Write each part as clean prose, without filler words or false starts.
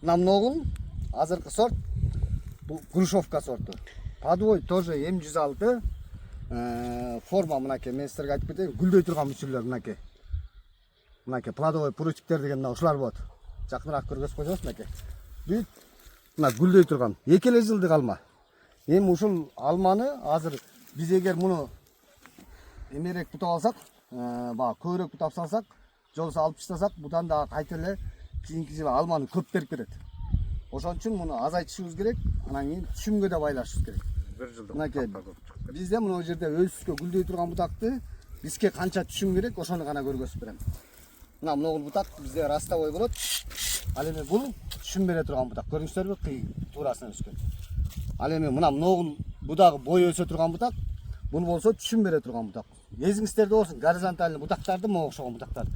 Намногул азыркы сорт бул грушовка сорту. Подвой тоже М106. Форма мынакей мен силерге айтып кетейин, гүлдөй турган мүчүрлөр мынакей. Мынакей плодовый прутиктер деген мына ушулар болот. Жакыныраак көргөзүп койсоңуз мынакей. Бүт мына гүлдөй турган 2 эле жылдык алма. Эми ушул алманы азыр биз эгер муну эмерээк бутап алсак, баягы көбүрөөк бутап салсак, же болбосо алып таштасак, будан дагы кайта эле кийинки жылы алманы көп берип берет. Ошон үчүн муну азайтышыбыз керек, анан кийин түшүмгө да байлашыбыз керек. 1 жылдык. Мынакей бизде мына жерде өсүшкө гүлдөй турган бутакты бизге канча түшүм керек, ошону гана көргөзүп берем. Мына могул бутак бизде растовой болот. Ал эми бул түшүм бере турган бутак. Көрдүңүздөрбү? Кый туурасынан өскөн. Ал эми мына могул будагы бой өсө турган бутак, бул болсо түшүм бере турган бутак. Эзиңиздерде болсун горизонтальный бутактарды, мага окшогон бутактарды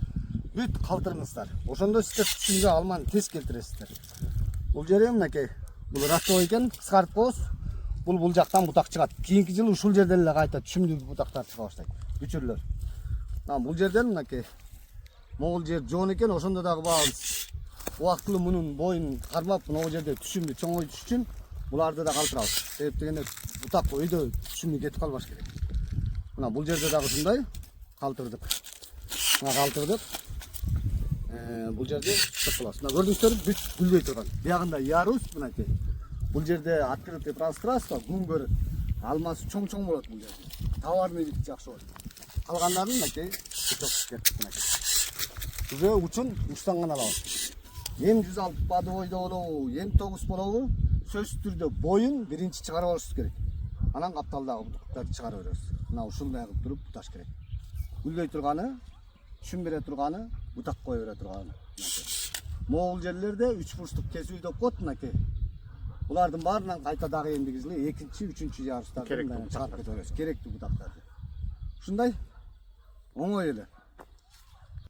бүт калтырыңыздар. Ошондо сиздер түшүмгө алманы тез келтиресиздер. Бул жери мынакей, бул растовой экен, кыскартып коебуз. Бул жактан бутак чыгат. Кийинки жылы ушул жерден эле кайта түшүмдүү бутактар чыга баштайт. Бүчүрлөр. Бул жерден мынакей могул жер жоон экен, ошондо дагы багы убактылуу мунун боюн кармап, могул жерде түшүмдү чоңойтуш үчүн буларды да калтырабыз. Себеп дегенде бутак өйдө түшүмдү кетип калбаш керек. Мына бул жерде дагы ушундай калтырдык. Мына калтырдык. Бул жерде чыгып калабыз. Мына көрдүңүздөрбү? Бүт гүлдөй турган. Биягында ярус мынакей. Бул жерде открытый пространство, күн көрөт. Алмасы чоң-чоң болот бул жерде. Товарный вид жакшы болот. Калгандарын мынакей чөкүп кеттик мынакей. Уже учун учтан гана алабыз. М106 подвойдо болобу, М9 болобу, сөзсүз түрдө боюн биринчи чыгарып алышыбыз керек. Анан капталдагы бутактарды чыгарып беребиз. Мына ушундай кылып туруп буташ керек. Гүлдөй турганы, түшүм бере турганы, бутак кое бере турганы. Могул жерлерде 3 бурчтук кесүү деп коет мынакей. Булардын баарынан кайта дагы эндиги жылы 2-чи, 3-чү жарыштарды чыгарып кете беребиз. Керектүү бутактарды. Ушундай оңой эле.